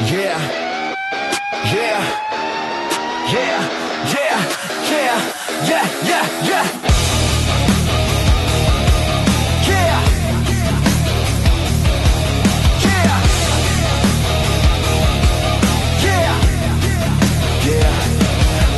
Yeah, yeah, yeah, yeah, yeah, yeah, yeah, yeah. Yeah, yeah, yeah, yeah.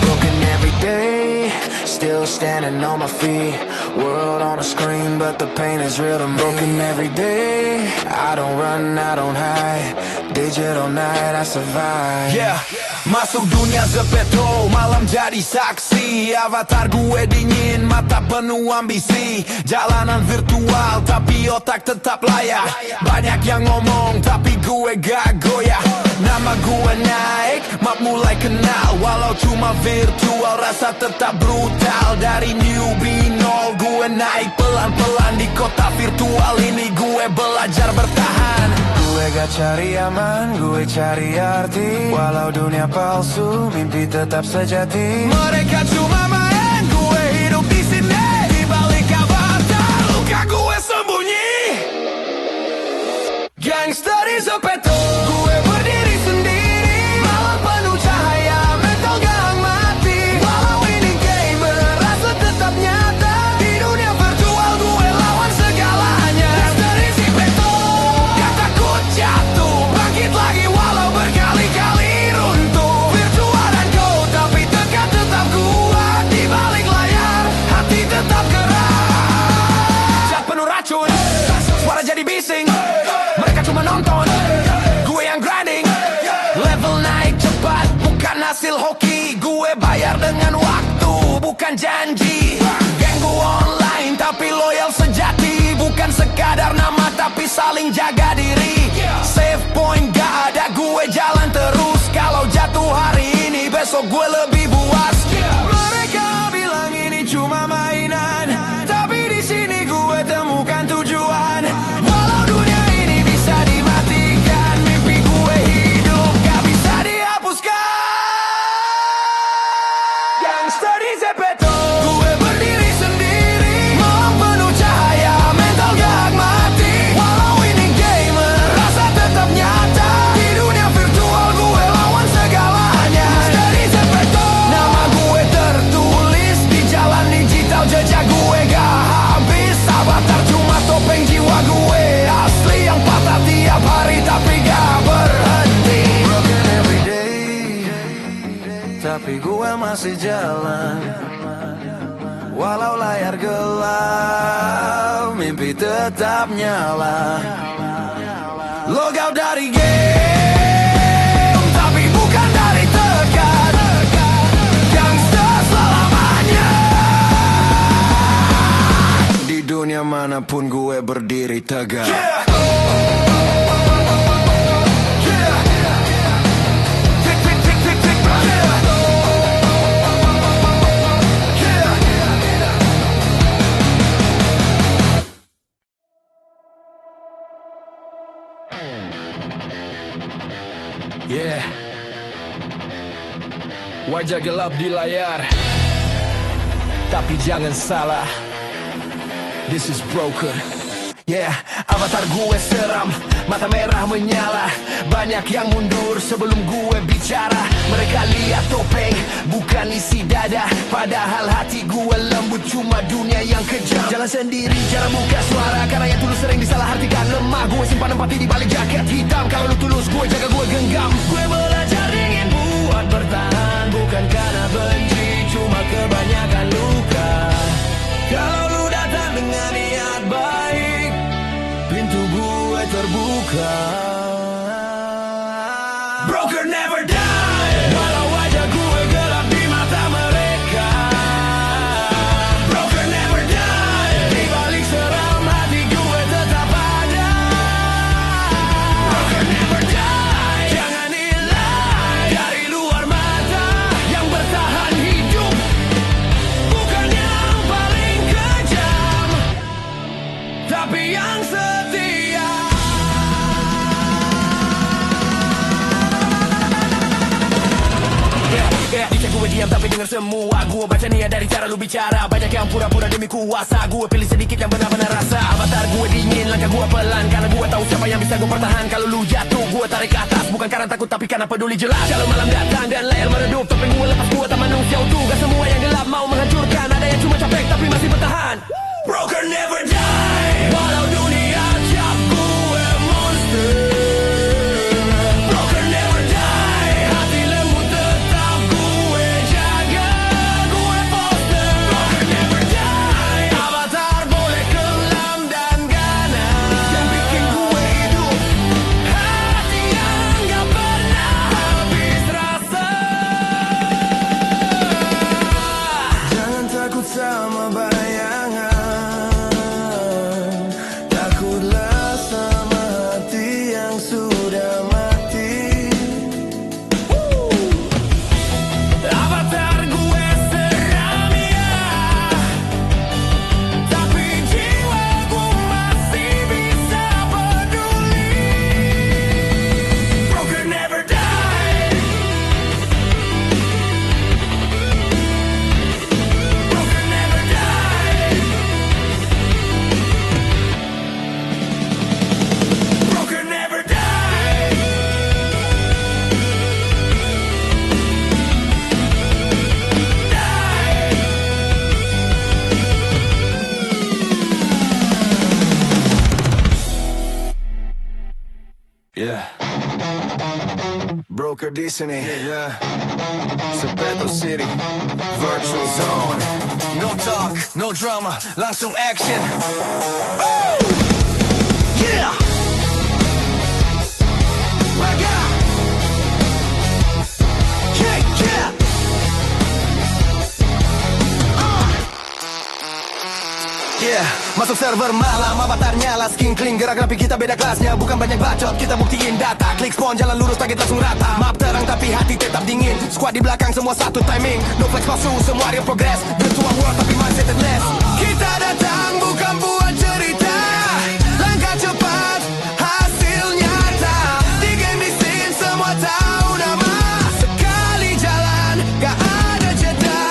Broken every day, still standing on my feet. World on a screen, but the pain is real to me. Broken every day, I don't run, I don't hide. Digital night, I survive. Yeah, masuk dunia Zepeto, malam jadi saksi. Avatar gue dingin, mata penuh ambisi. Jalanan virtual, tapi otak tetap layak. Banyak yang ngomong, tapi gue gak goyah. Nama gue naik, map mulai kenal. Walau cuma virtual, rasa tetap brutal. Dari newbie nol, gue naik pelan-pelan. Di kota virtual ini gue belajar bertahan. Gue gak cari aman, gue cari arti. Walau dunia palsu, mimpi tetap sejati. Mereka cuma main, gue hidup di sini. Di balik avatar, luka gue sembunyi. Gangster di Zepeto, gue berdiri sendiri. Malam penuh cahaya, mental gak mati. Walau ini gamer, rasa tetap nyata. Di dunia virtual, gue lawan segalanya. Gangster di Zepeto, gak takut jatuh. Bangkit lagi walau berkali-kali runtuh. Virtual dan go, tapi tekad tetap kuat. Di balik layar, hati tetap keras. Cat penuh racun, suara jadi bising. Mereka cuma nonton, gue yang grinding. Level naik cepat, bukan hasil hoki. Gue bayar dengan waktu, bukan janji. Geng gue online, tapi loyal sejati. Bukan sekadar nama, tapi saling jaga diri. Save point gak ada, gue jalan terus. Kalau jatuh hari ini, besok gue lebih buas. Mereka bilang ini cuma mainan, tapi di sini gue temukan tujuan. Walau dunia ini bisa dimatikan, mimpi gue hidup gak bisa dihapuskan. Gangster di Zepeto, gue berdiri sendiri. Malam penuh cahaya, mental gak mati. Walau ini gamer, rasa tetap nyata. Di dunia virtual gue lawan segalanya. Gangster di Zepeto, nama gue tertulis di jalan digital. Jejak gue gak habis. Avatar cuma topeng, jiwa gue asli yang patah tiap hari tapi gak berhenti. Broken every day, tapi gue masih jalan. Walau layar gelap, mimpi tetap nyala. Logout dari game, tapi bukan dari tekad. Gangster selamanya. Di dunia manapun gue berdiri tegak. Yeah, wajah gelap di layar, tapi jangan salah, this is broken. Yeah, avatar gue seram, mata merah menyala. Banyak yang mundur sebelum gue bicara. Mereka lihat topeng, bukan isi dada. Padahal hati gue lembut, cuma dunia yang kejam. Jalan sendiri, jarang buka suara. Karena yang tulus sering disalahartikan. Lemah, gue simpan empati di balik jaket hitam. Kalau lu tulus, gue jaga, gue genggam. Gue belajar ingin buat bertahan, bukan karena benci, cuma kebanyakan luka. Kalau lu datang dengan niat baik, pintu gue terbuka. Broker never die. Walau wajah gue gelap di mata mereka. Broker never die. Di balik seram hati gue tetap ada. Broker never die. Jangan nilai dari luar mata. Yang bertahan hidup bukan yang paling kejam, tapi yang setia. Dicek gue diam tapi denger semua. Gue baca niat dari cara lu bicara. Banyak yang pura-pura demi kuasa. Gue pilih sedikit yang benar-benar rasa. Avatar gue dingin, langkah gue pelan. Karena gue tahu siapa yang bisa gue pertahan. Kalau lu jatuh gue tarik ke atas, bukan karena takut tapi karena peduli jelas. Kalau malam datang dan layar meredup, topeng gue lepas, gue tak manusia utuh. Gak semua yang gelap mau menghancurkan, ada yang cuma capek tapi masih bertahan. Broker never die, walau dunia cap gue monster. Broker never die, hati lembut tetap gue jaga, gue poster. Broker never die, avatar boleh kelam dan ganas, yang bikin gue hidup, hati yang gak pernah habis rasa. Jangan takut sama bayangan, takutlah sama hati yang sudah mati. Avatar gue seram ya, tapi jiwaku masih bisa peduli. Broker never die, broker never die, broker never die. Yeah. Broker di sini. Yeah. Sepeto City, Virtual Zone. No talk, no drama, langsung action. Woo! Yeah. Raga. Yeah, yeah. Yeah, masuk server malam, avatar nyala, skin clean, gerak rapi, kita beda kelasnya. Bukan banyak bacot, kita buktiin data. Klik spawn, jalan lurus, target langsung rata. Map terang tapi hati tetap dingin. Squad di belakang, semua satu timing. No flex palsu, semua real progress. Virtual world tapi mindset less. Kita datang bukan buat cerita, langkah cepat, hasil nyata. Di game di scene, semua tahu nama. Sekali jalan, gak ada jeda.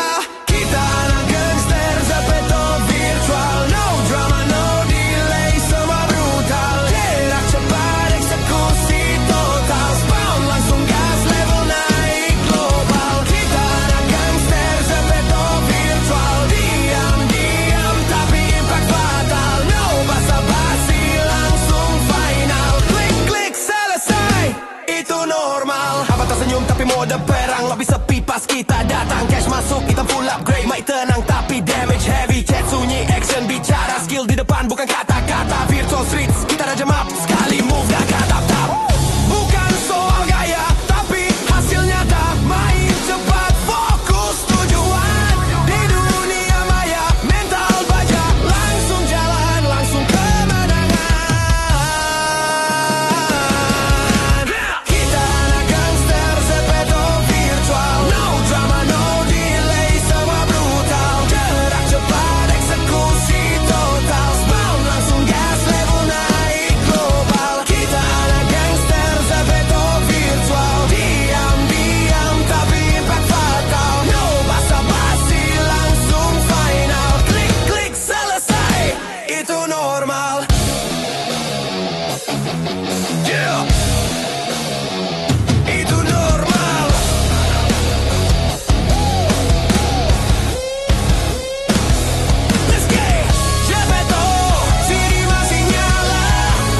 Kita anak gangster, Zepeto virtual. No drama, no delay, semua brutal. Gerak cepat, eksekusi total. Spawn langsung gas, level naik global. Kita anak gangster, Zepeto virtual. Diam-diam tapi impact fatal. No basa-basi, langsung final. Klik-klik selesai, itu normal. Avatar senyum tapi mode perang. Lobby sepi pas kita datang. Cash masuk, hitam full upgrade. Mic tenang tapi damage heavy. Chat sunyi, action bicara. Skill di depan bukan kata-kata. Virtual streets, kita raja map. Sekali move dah tap-tap. Bukan soal gaya, tapi hasil nyata. Main cepat, fokus tujuan. Di dunia maya, mental baja. Langsung jalan, langsung kemenangan. Kita anak gangster, Zepeto virtual. No drama, no delay, semua brutal. Gerak cepat, eksekusi total. Spawn langsung gas, level naik global. Kita anak gangster, Zepeto virtual. Diam-diam tapi impact fatal. No basa-basi, langsung final. Klik-klik selesai, itu normal. Yeah. Itu normal. Let's get Zepeto, City masih nyala.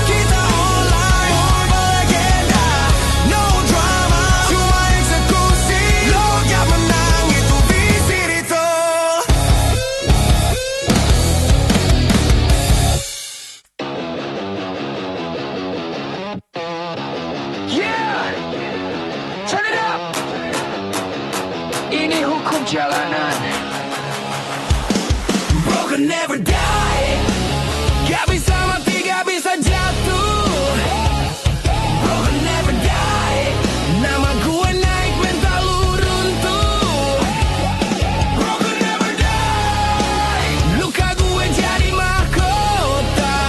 Kita online, berlegenda. No drama, cuma eksekusi. Loga menang, itu visi Rito. Yeah, turn it up. Ini hukum jalanan. Broken never die. Gak bisa mati, gak bisa jatuh. Broken never die. Nama gue naik, mental lu runtuh. Broken never die. Luka gue jadi mahkota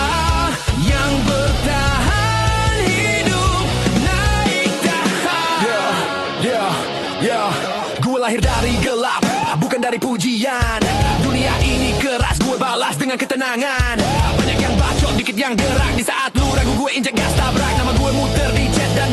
yang bertahan hidup, naik tahan. Yeah. Gue lahir dari gelap, bukan dari pujian. Dunia ini keras, gue balas dengan ketenangan. Banyak yang bacot, dikit yang gerak. Di saat lu ragu, gue injek gas tabrak. Nama gue muter di chat dan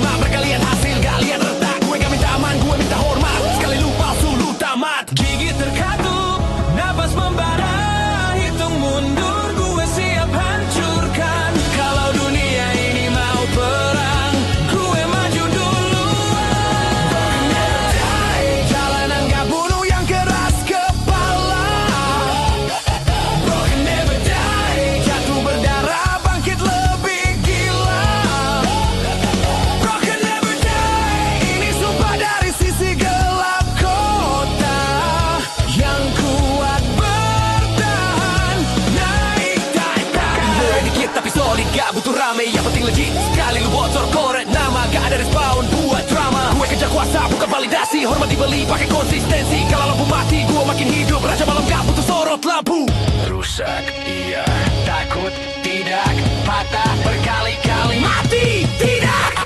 rame, yang penting legit. Sekali lu bocor korek nama, gak ada respawn buat drama. Gue kejar kuasa bukan validasi, hormat dibeli pakai konsistensi. Kalau lampu mati gue makin hidup, raja malam gak butuh sorot lampu. Rusak iya, takut tidak, patah berkali-kali, mati tidak.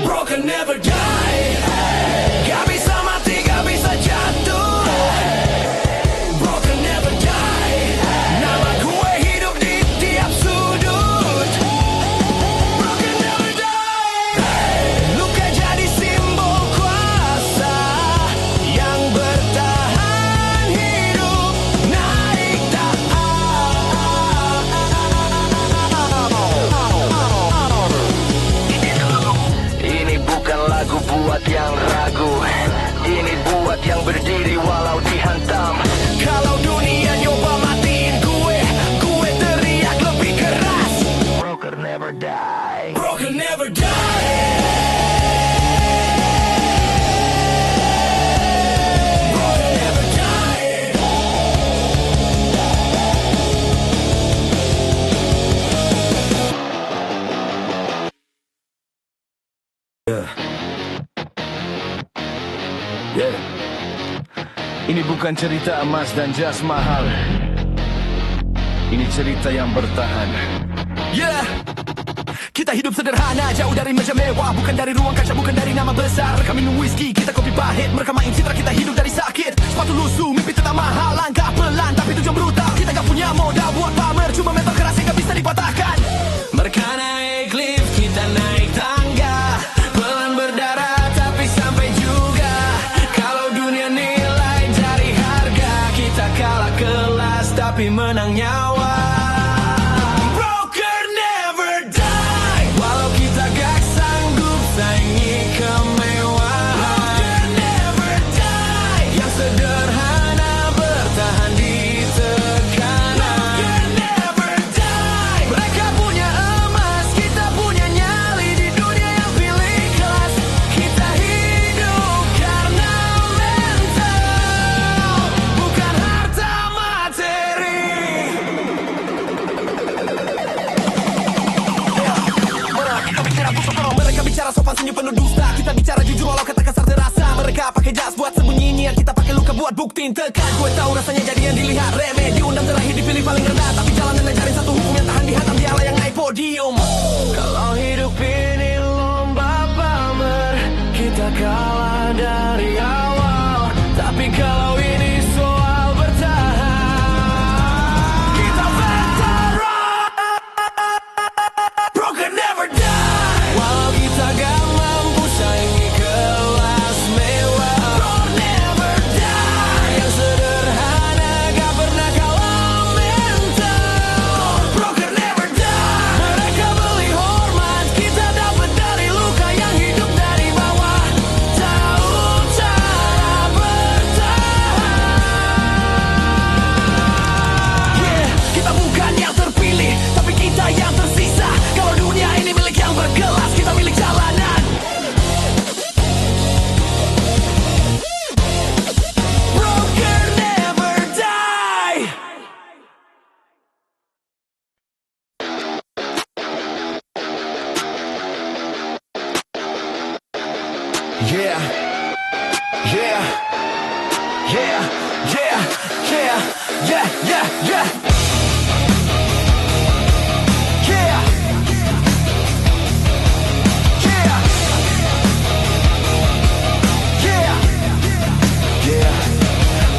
Broken never die. Gak bisa mati, gak bisa jatuh. Broken never die. Nama gue hidup di tiap sudut. Broken never die. Luka jadi simbol kuasa yang bertahan hidup, naik Ini bukan lagu buat yang ragu, ini buat yang berdiri walau dihantam. Kalau dunia nyoba matiin gue teriak lebih keras. Broken never die. Broken never die. Broken never die. Yeah. Ini bukan cerita emas dan jas mahal. Ini cerita yang bertahan. Yeah. Kita hidup sederhana, jauh dari meja mewah, bukan dari ruang kaca, bukan dari nama besar. Mereka minum whisky, kita kopi pahit. Mereka main citra, kita hidup dari sakit. Sepatu lusuh, mimpi tetap mahal, langkah pelan tapi tujuan brutal. Kita gak punya modal buat pamer, cuma mental keras yang gak bisa dipatahkan. Mereka naik lift, kita naik tangga, pelan berdarah tapi sampai juga. Kalau dunia nilai dari harga, kita kalah kelas tapi menang nyawa. Broken never die. Walau kita gak sanggup saingi kemewahan. Broken never die. Yang sederhana bertahan di tekanan. Broken never die. Mereka punya emas, kita punya nyali di dunia yang pilih kelas. Kita hidup karena mental, bukan harta materi. Kita bicara busuk orang, mereka bicara sopan senyum penuh dusta. Kita bicara jujur walau kata kasar terasa. Mereka pakai jas buat sembunyi niat, kita pakai luka buat buktiin tekan. Gue tahu rasanya jadi yang dilihat remeh, diundang terakhir dipilih paling rendah. Tapi jalanan ngajarin satu hukum yang tahan dihantam, dialah yang naik podium. Kalau hidup ini lomba pamer, kita kalah dari awal. Tapi kalau ini soal bertahan, kita veteran. Broken never die. Walau kita gak mampu saingi kelas mewah. Broken never die. Yang sederhana gak pernah kalah mental. Broken never die. Mereka beli hormat, kita dapat dari luka yang hidup dari bawah. Tahu cara bertahan. Yeah, kita bukan yang terpilih, tapi kita yang tersisa. Kalau dunia ini milik yang berkelas, kita milik jalanan. Broken never die. Yeah, yeah, yeah, yeah, yeah, yeah, yeah, yeah. Yeah. Yeah. Yeah. Yeah.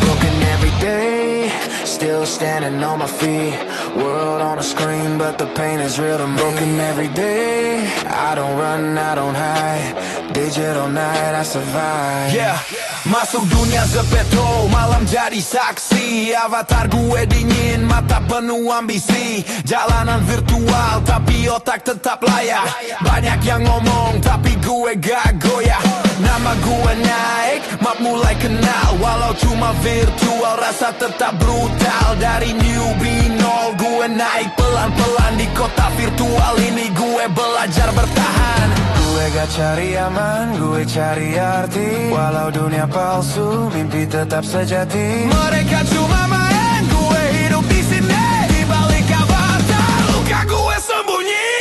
Broken every day, still standing on my feet. World on a screen, but the pain is real to me. Broken every day, I don't run, I don't hide. Digital night, I survive. Yeah. Masuk dunia Zepeto, malam jadi saksi. Avatar gue dingin, mata penuh ambisi. Jalanan virtual, tapi otak tetap layak. Banyak yang ngomong, tapi gue gak goyah. Nama gue naik, map mulai kenal. Walau cuma virtual, rasa tetap brutal. Dari newbie nol, gue naik pelan-pelan di kota virtual ini. Gue gue belajar bertahan. Gue gak cari aman, gue cari arti. Walau dunia palsu, mimpi tetap sejati. Mereka cuma main, gue hidup di sini. Di balik kata luka gue sembunyi.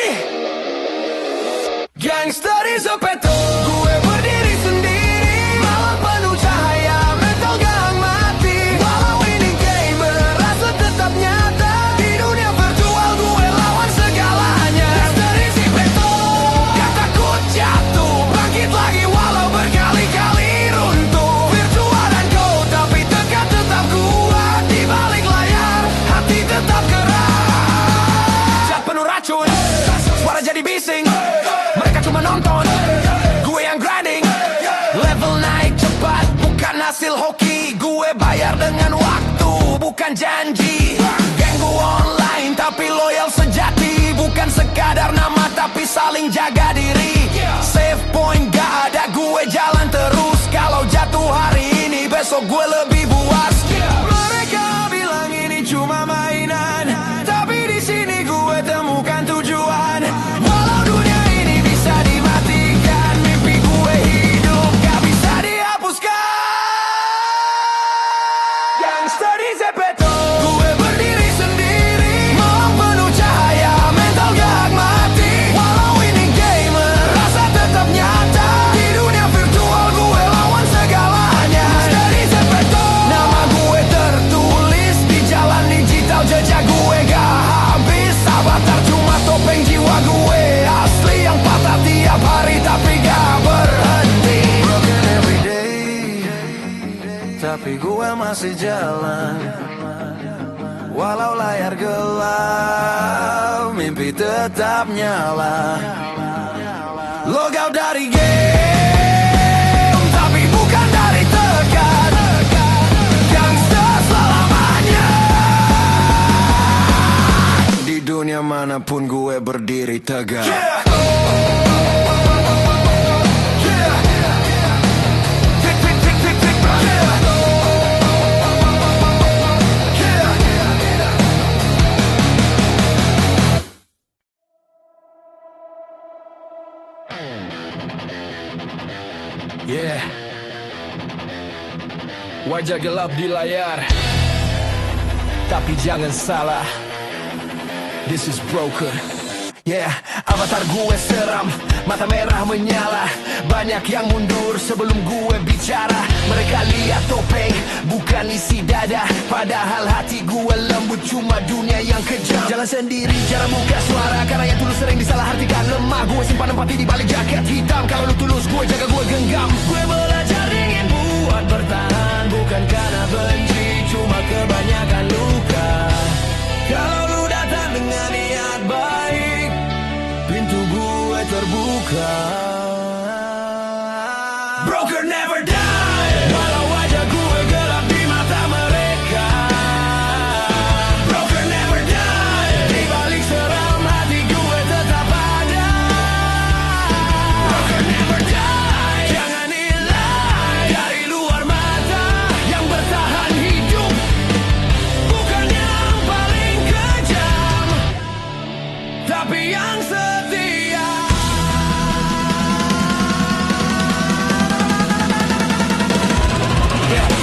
Gangster di Zopeto, gue berdiri sendiri. Malam penuh cahaya, mental gak mati. Walau ini game merasa tetap nyata. Di dunia virtual gue lawan segalanya. Gangster di Zopeto, gak takut jatuh. Bangkit lagi walau berkali-kali runtuh. Virtual dan go, tapi tekan tetap kuat. Di balik layar, hati tetap keras. Cat penuh racun, suara jadi bising. Mereka cuma nonton, gue yang grinding. Level naik cepat, bukan hasil hoki. Gue bayar dengan waktu, bukan janji. Geng gue online, tapi loyal sejati. Bukan sekadar nama, tapi saling jaga diri. Save point gak ada, gue jalan terus. Kalau jatuh hari ini, besok gue lebih buas. Mereka bilang ini cuma mainan, tapi di sini gue temukan tujuan. Walau dunia ini bisa dimatikan, mimpi gue hidup gak bisa dihapuskan. Gangster di Zopeto, gue berdiri sendiri. Malam penuh cahaya, mental gak mati. Walau ini game rasa tetap nyata. Di dunia virtual gue lawan segalanya. Gangster di Zopeto, nama gue tertulis di jalan digital. Jejak gue gak habis. Avatar cuma topeng, jiwa gue asli yang patah tiap hari tapi gak berhenti. Broken every day, tapi gue masih jalan. Walau layar gelap, mimpi tetap nyala. Logout dari game, tapi bukan dari tekan. Gangster selamanya. Di dunia manapun gue berdiri tegak. Yeah. Wajah gelap di layar, tapi jangan salah, this is broken. Yeah, avatar gue seram, mata merah menyala. Banyak yang mundur sebelum gue bicara. Mereka lihat topeng, bukan isi dada. Padahal hati gue lembut, cuma dunia yang kejam. Jalan sendiri, jarang buka suara, karena yang tulus sering disalahartikan. Lemah, gue simpan empati di balik jaket hitam. Kalau lu tulus, gue jaga, gue genggam. Gue belajar ingin buat bertahan, bukan karena benci, cuma kebanyakan luka. Kalau lu datang dengan niat baik, pintu gue terbuka. Broker never die. Walau wajah gue gelap di mata mereka. Broker never die. Di balik seram hati gue tetap ada. Broker never die. Jangan nilai dari luar mata. Yang bertahan hidup bukan yang paling kejam, tapi yang setia.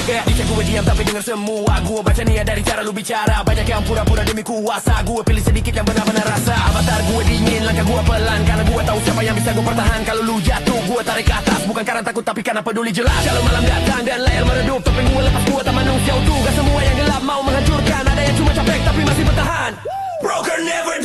Dicek gue diam tapi denger semua. Gue baca niat dari cara lu bicara. Banyak yang pura-pura demi kuasa. Gue pilih sedikit yang benar-benar rasa. Avatar gue dingin, langkah gue pelan, karena gue tahu siapa yang bisa gue pertahan. Kalau lu jatuh, gue tarik ke atas. Bukan karena takut tapi karena peduli jelas. Kalau malam datang dan layar meredup, topeng gue lepas, gue tak manusia utuh. Gak semua yang gelap mau menghancurkan. Ada yang cuma capek tapi masih bertahan. Broker never